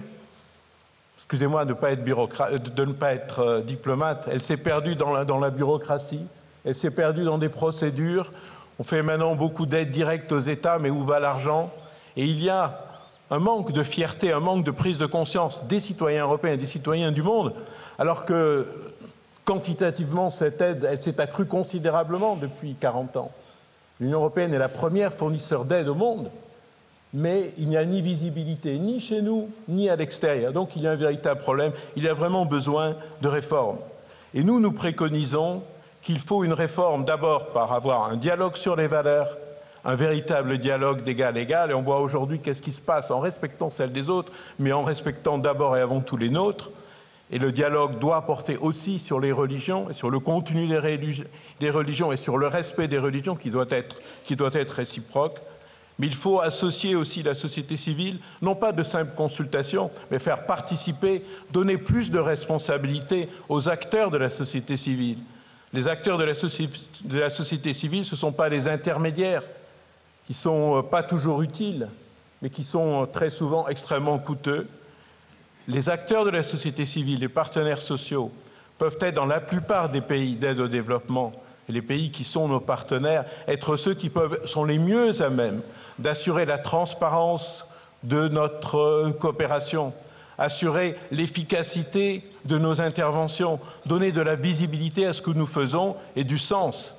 Speaker 6: excusez-moi de ne pas être diplomate, elle s'est perdue dans la bureaucratie, elle s'est perdue dans des procédures. On fait maintenant beaucoup d'aides directes aux États, mais où va l'argent? Et il y a un manque de fierté, un manque de prise de conscience des citoyens européens et des citoyens du monde, alors que quantitativement, cette aide, elle s'est accrue considérablement depuis 40 ans. L'Union européenne est la première fournisseur d'aide au monde, mais il n'y a ni visibilité, ni chez nous, ni à l'extérieur. Donc il y a un véritable problème, il y a vraiment besoin de réformes. Et nous préconisons qu'il faut une réforme d'abord par avoir un dialogue sur les valeurs, un véritable dialogue d'égal à égal, et on voit aujourd'hui qu'est-ce qui se passe en respectant celles des autres, mais en respectant d'abord et avant tout les nôtres. Et le dialogue doit porter aussi sur les religions, et sur le contenu des religions et sur le respect des religions qui doit être réciproque. Mais il faut associer aussi la société civile, non pas de simples consultations, mais faire participer, donner plus de responsabilités aux acteurs de la société civile. Les acteurs de la société civile, ce ne sont pas les intermédiaires qui ne sont pas toujours utiles, mais qui sont très souvent extrêmement coûteux. Les acteurs de la société civile, les partenaires sociaux, peuvent être dans la plupart des pays d'aide au développement, et les pays qui sont nos partenaires, être ceux qui sont les mieux à même d'assurer la transparence de notre coopération, assurer l'efficacité de nos interventions, donner de la visibilité à ce que nous faisons et du sens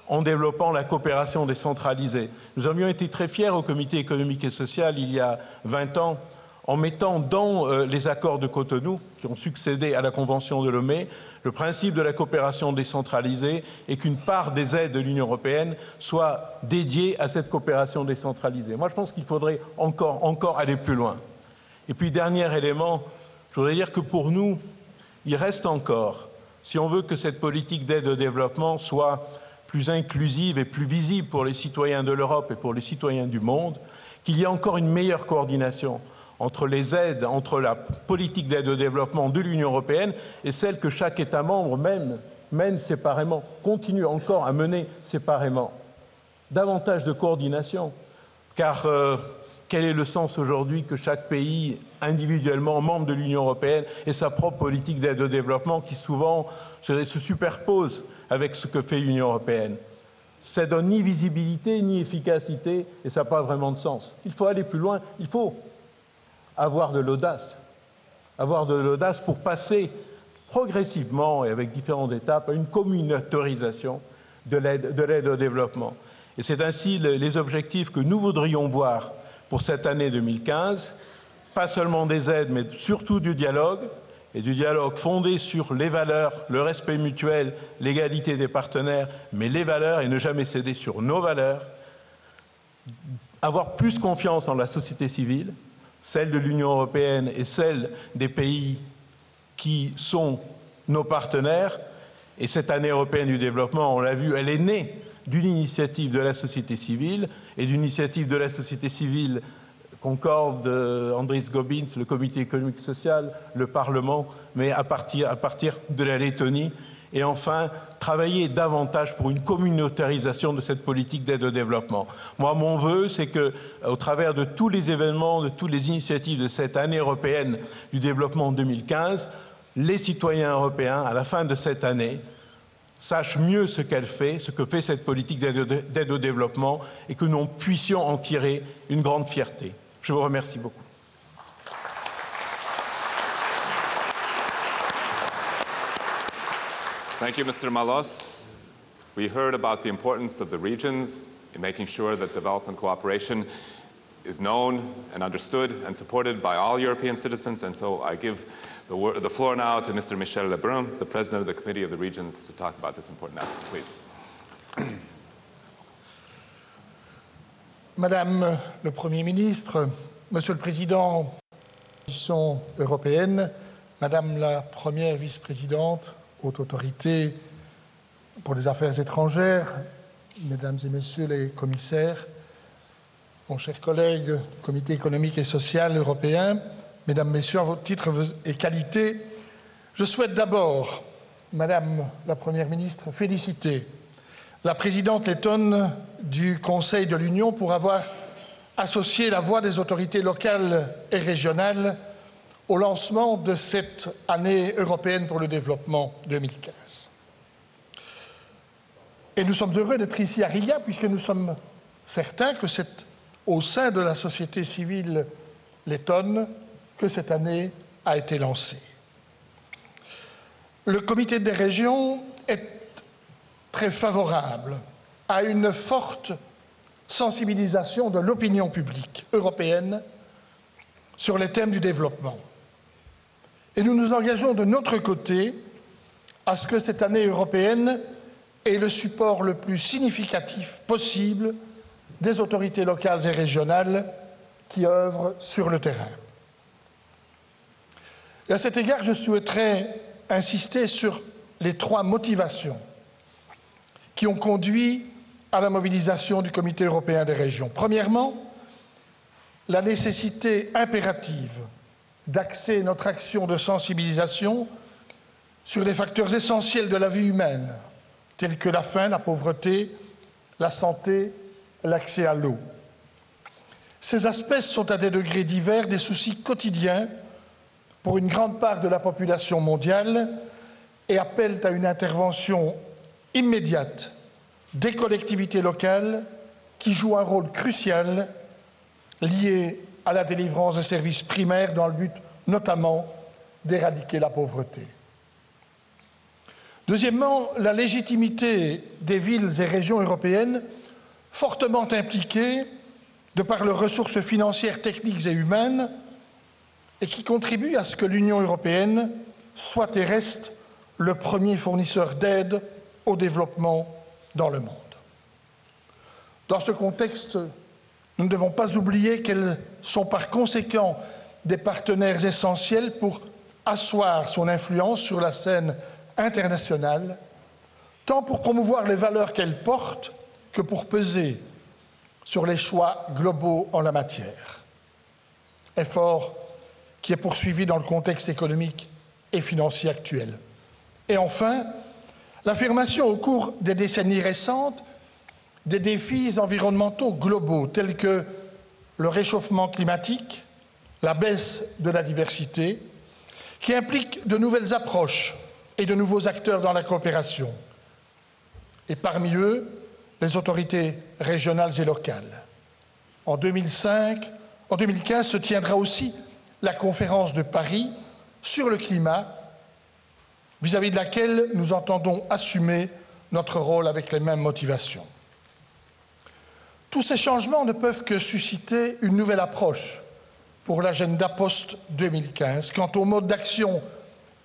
Speaker 6: en développant la coopération décentralisée. Nous avions été très fiers au Comité économique et social il y a 20 ans en mettant dans les accords de Cotonou, qui ont succédé à la Convention de Lomé, le principe de la coopération décentralisée et qu'une part des aides de l'Union européenne soit dédiée à cette coopération décentralisée. Moi, je pense qu'il faudrait encore aller plus loin. Et puis, dernier élément, je voudrais dire que pour nous, il reste encore, si on veut que cette politique d'aide au développement soit plus inclusive et plus visible pour les citoyens de l'Europe et pour les citoyens du monde, qu'il y ait encore une meilleure coordination entre les aides, entre la politique d'aide au développement de l'Union européenne et celle que chaque État membre mène séparément, continue encore à mener séparément. Davantage de coordination, car quel est le sens aujourd'hui que chaque pays, individuellement, membre de l'Union européenne, ait sa propre politique d'aide au développement qui souvent se superpose avec ce que fait l'Union européenne? Ça donne ni visibilité ni efficacité et ça n'a pas vraiment de sens. Il faut aller plus loin, il faut avoir de l'audace pour passer progressivement et avec différentes étapes à une communautarisation de l'aide au développement. Et c'est ainsi les objectifs que nous voudrions voir pour cette année 2015, pas seulement des aides, mais surtout du dialogue, et du dialogue fondé sur les valeurs, le respect mutuel, l'égalité des partenaires, mais les valeurs et ne jamais céder sur nos valeurs, avoir plus confiance en la société civile, celle de l'Union européenne et celle des pays qui sont nos partenaires. Et cette année européenne du développement, on l'a vu, elle est née d'une initiative de la société civile et d'une initiative de la société civile Concorde, Andris Gobins, le Comité économique et social, le Parlement, mais à partir de la Lettonie. Et enfin, travailler davantage pour une communautarisation de cette politique d'aide au développement. Moi, mon vœu, c'est qu'au travers de tous les événements, de toutes les initiatives de cette année européenne du développement 2015, les citoyens européens, à la fin de cette année, sachent mieux ce qu'elle fait, ce que fait cette politique d'aide au développement, et que nous puissions en tirer une grande fierté. Je vous remercie beaucoup.
Speaker 1: Thank you, Mr. Malos. We heard about the importance of the regions in making sure that development cooperation is known and understood and supported by all European citizens, and so I give the floor now to Mr. Michel Lebrun, the President of the Committee of the Regions, to talk about this important effort. Please.
Speaker 7: Madame le Premier ministre, Monsieur le Président de la Commission européenne, Madame la Première vice-présidente, haute autorité pour les affaires étrangères, Mesdames et Messieurs les commissaires, mon cher collègue du Comité économique et social européen, Mesdames, Messieurs, à votre titre et qualité, je souhaite d'abord, Madame la Première ministre, féliciter la présidente lettonne du Conseil de l'Union pour avoir associé la voix des autorités locales et régionales au lancement de cette année européenne pour le développement 2015. Et nous sommes heureux d'être ici à Riga puisque nous sommes certains que c'est au sein de la société civile lettonne que cette année a été lancée. Le Comité des régions est très favorable à une forte sensibilisation de l'opinion publique européenne sur les thèmes du développement. Et nous nous engageons de notre côté à ce que cette année européenne ait le support le plus significatif possible des autorités locales et régionales qui œuvrent sur le terrain. Et à cet égard, je souhaiterais insister sur les 3 motivations qui ont conduit à la mobilisation du Comité européen des régions. Premièrement, la nécessité impérative d'axer notre action de sensibilisation sur les facteurs essentiels de la vie humaine, tels que la faim, la pauvreté, la santé l'accès à l'eau. Ces aspects sont à des degrés divers des soucis quotidiens pour une grande part de la population mondiale et appellent à une intervention immédiate des collectivités locales qui jouent un rôle crucial lié à la délivrance des services primaires dans le but notamment d'éradiquer la pauvreté. Deuxièmement, la légitimité des villes et régions européennes fortement impliquées de par leurs ressources financières, techniques et humaines et qui contribuent à ce que l'Union européenne soit et reste le premier fournisseur d'aide au développement dans le monde. Dans ce contexte, nous ne devons pas oublier qu'elles sont par conséquent des partenaires essentiels pour asseoir son influence sur la scène internationale, tant pour promouvoir les valeurs qu'elles portent que pour peser sur les choix globaux en la matière. Effort qui est poursuivi dans le contexte économique et financier actuel. Et enfin, l'affirmation au cours des décennies récentes des défis environnementaux globaux tels que le réchauffement climatique, la baisse de la diversité, qui impliquent de nouvelles approches et de nouveaux acteurs dans la coopération, et parmi eux, les autorités régionales et locales. En 2015 se tiendra aussi la conférence de Paris sur le climat, vis-à-vis de laquelle nous entendons assumer notre rôle avec les mêmes motivations. Tous ces changements ne peuvent que susciter une nouvelle approche pour l'agenda post-2015 quant au mode d'action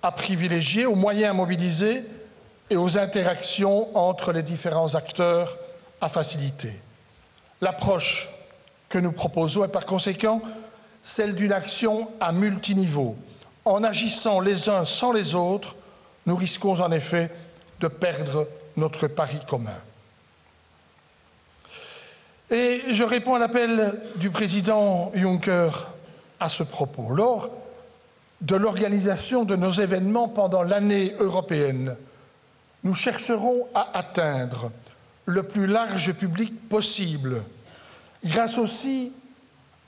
Speaker 7: à privilégier, aux moyens à mobiliser et aux interactions entre les différents acteurs à faciliter. L'approche que nous proposons est par conséquent celle d'une action à multiniveaux. En agissant les uns sans les autres, nous risquons en effet de perdre notre pari commun. Et je réponds à l'appel du président Juncker à ce propos. Lors de l'organisation de nos événements pendant l'année européenne, nous chercherons à atteindre le plus large public possible, grâce aussi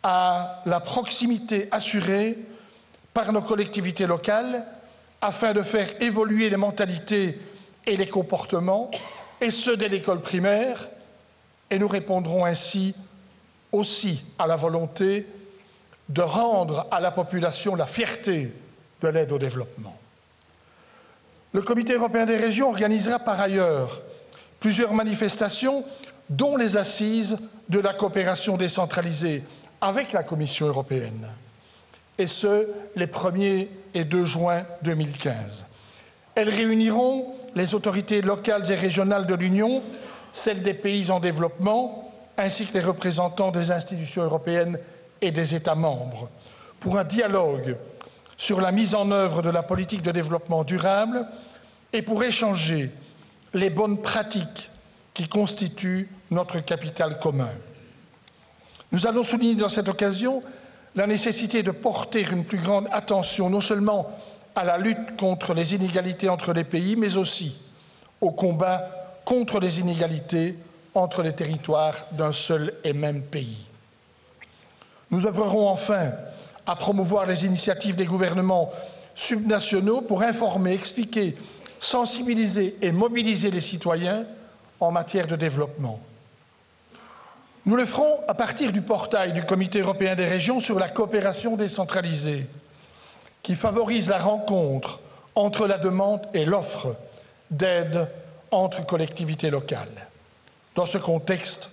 Speaker 7: à la proximité assurée par nos collectivités locales, afin de faire évoluer les mentalités et les comportements, et ce dès l'école primaire, et nous répondrons ainsi aussi à la volonté de rendre à la population la fierté de l'aide au développement. Le Comité européen des régions organisera par ailleurs plusieurs manifestations, dont les assises de la coopération décentralisée avec la Commission européenne, et ce, les 1er et 2 juin 2015. Elles réuniront les autorités locales et régionales de l'Union, celles des pays en développement, ainsi que les représentants des institutions européennes et des États membres, pour un dialogue sur la mise en œuvre de la politique de développement durable et pour échanger les bonnes pratiques qui constituent notre capital commun. Nous allons souligner dans cette occasion la nécessité de porter une plus grande attention non seulement à la lutte contre les inégalités entre les pays, mais aussi au combat contre les inégalités entre les territoires d'un seul et même pays. Nous œuvrerons enfin à promouvoir les initiatives des gouvernements subnationaux pour informer, expliquer, sensibiliser et mobiliser les citoyens en matière de développement. Nous le ferons à partir du portail du Comité européen des régions sur la coopération décentralisée, qui favorise la rencontre entre la demande et l'offre d'aide entre collectivités locales. Dans ce contexte,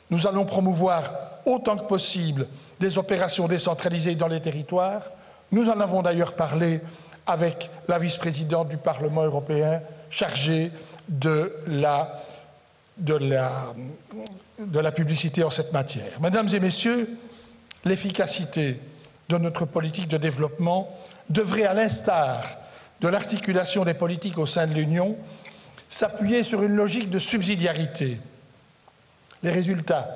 Speaker 7: nous allons promouvoir autant que possible des opérations décentralisées dans les territoires. Nous en avons d'ailleurs parlé avec la vice-présidente du Parlement européen chargée de la publicité en cette matière. Mesdames et messieurs, l'efficacité de notre politique de développement devrait, à l'instar de l'articulation des politiques au sein de l'Union, s'appuyer sur une logique de subsidiarité. Les résultats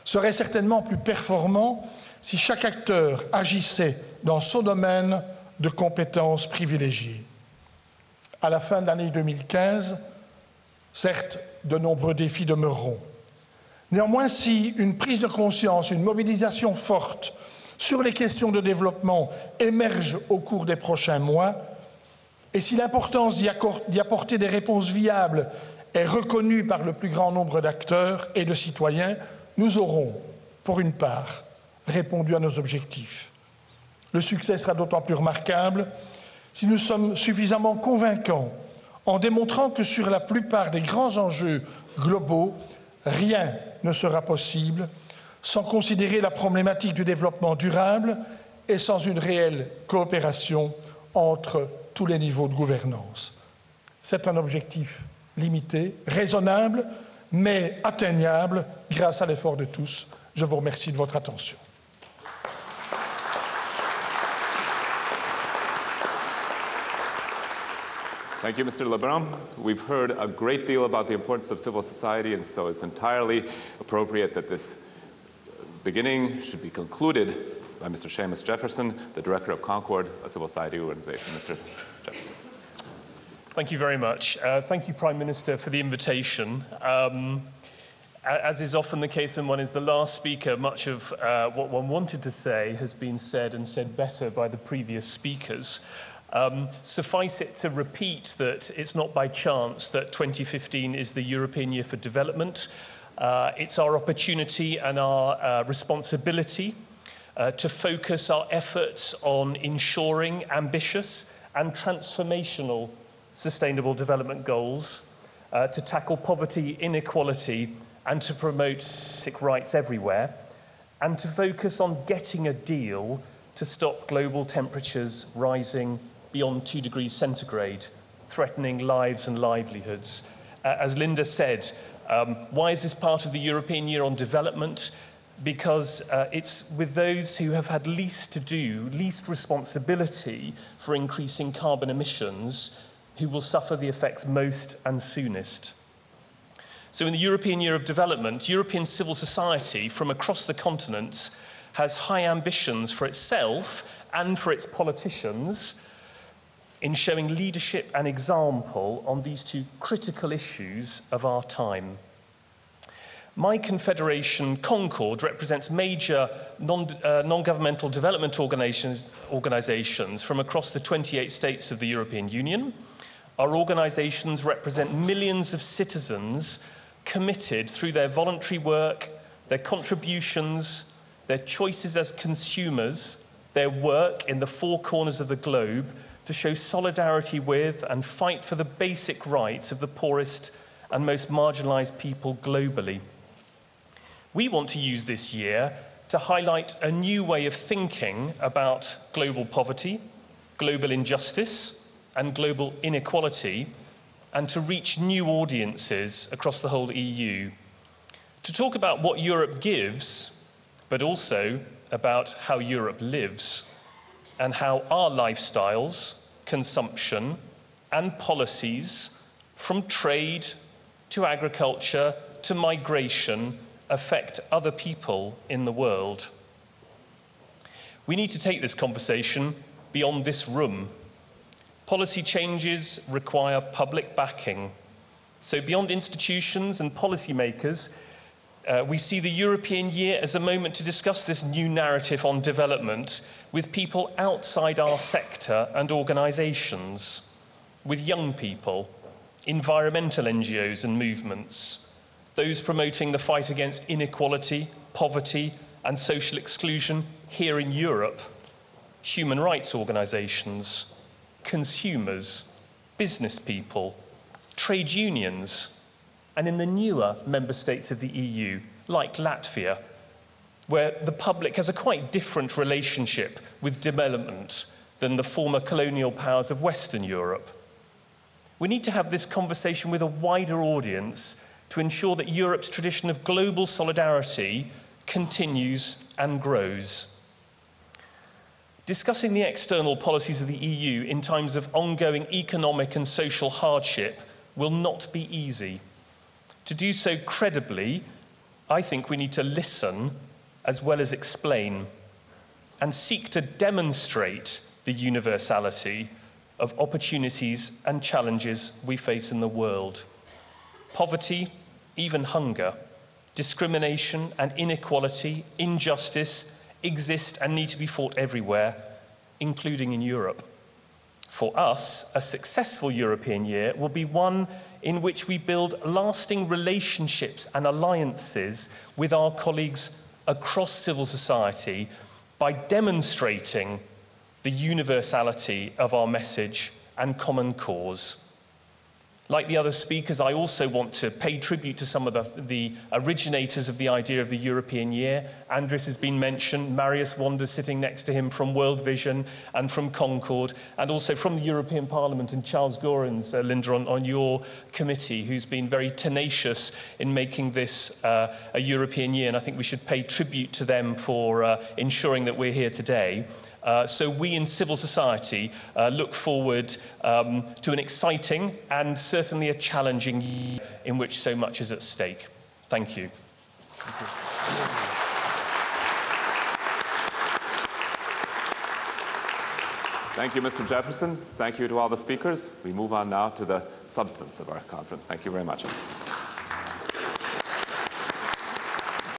Speaker 7: seraient certainement plus performants si chaque acteur agissait dans son domaine de compétences privilégiées. À la fin de l'année 2015, certes, de nombreux défis demeureront. Néanmoins, si une prise de conscience, une mobilisation forte sur les questions de développement émerge au cours des prochains mois, et si l'importance d'y apporter des réponses viables est reconnue par le plus grand nombre d'acteurs et de citoyens, nous aurons, pour une part, répondu à nos objectifs. Le succès sera d'autant plus remarquable si nous sommes suffisamment convaincants en démontrant que sur la plupart des grands enjeux globaux, rien ne sera possible sans considérer la problématique du développement durable et sans une réelle coopération entre tous les niveaux de gouvernance. C'est un objectif limité, raisonnable, mais atteignable grâce à l'effort de tous. Je vous remercie de votre attention.
Speaker 1: Thank you, Mr. Lebrun. We've heard a great deal about the importance of civil society, and so it's entirely appropriate that this beginning should be concluded by Mr. Seamus Jefferson, the Director of Concord, a civil society organization. Mr. Jefferson.
Speaker 8: Thank you very much. Thank you, Prime Minister, for the invitation. As is often the case when one is the last speaker, much of what one wanted to say has been said and said better by the previous speakers. Suffice it to repeat that it's not by chance that 2015 is the European Year for Development. It's our opportunity and our responsibility to focus our efforts on ensuring ambitious and transformational sustainable development goals, to tackle poverty, inequality, and to promote basic rights everywhere, and to focus on getting a deal to stop global temperatures rising beyond 2 degrees centigrade, threatening lives and livelihoods. As Linda said, why is this part of the European Year on Development? Because it's with those who have had least to do, least responsibility for increasing carbon emissions, who will suffer the effects most and soonest. So in the European Year of Development, European civil society from across the continent has high ambitions for itself and for its politicians in showing leadership and example on these two critical issues of our time. My confederation, Concord, represents major non-governmental development organisations from across the 28 states of the European Union. Our organisations represent millions of citizens committed through their voluntary work, their contributions, their choices as consumers, their work in the four corners of the globe to show solidarity with and fight for the basic rights of the poorest and most marginalised people globally. We want to use this year to highlight a new way of thinking about global poverty, global injustice, and global inequality, and to reach new audiences across the whole EU. To talk about what Europe gives, but also about how Europe lives, and how our lifestyles, consumption, and policies, from trade to agriculture to migration, affect other people in the world. We need to take this conversation beyond this room. Policy changes require public backing. So beyond institutions and policymakers, we see the European Year as a moment to discuss this new narrative on development with people outside our sector and organisations, with young people, environmental NGOs and movements, those promoting the fight against inequality, poverty and social exclusion here in Europe, human rights organisations, consumers, business people, trade unions, and in the newer member states of the EU, like Latvia, where the public has a quite different relationship with development than the former colonial powers of Western Europe. We need to have this conversation with a wider audience to ensure that Europe's tradition of global solidarity continues and grows. Discussing the external policies of the EU in times of ongoing economic and social hardship will not be easy. To do so credibly, I think we need to listen as well as explain and seek to demonstrate the universality of opportunities and challenges we face in the world. Poverty, even hunger, Discrimination and inequality, injustice exist and need to be fought everywhere, including in Europe. For us, a successful European year will be one in which we build lasting relationships and alliances with our colleagues across civil society by demonstrating the universality of our message and common cause. Like the other speakers, I also want to pay tribute to some of the originators of the idea of the European year. Andris has been mentioned, Marius Wanda sitting next to him from World Vision and from Concord, and also from the European Parliament, and Charles Goerens, Linda, on your committee, who's been very tenacious in making this a European year, and I think we should pay tribute to them for ensuring that we're here today. So we in civil society look forward to an exciting and certainly a challenging year in which so much is at stake. Thank you.
Speaker 1: Thank you, Mr. Jefferson. Thank you to all the speakers. We move on now to the substance of our conference. Thank you very much.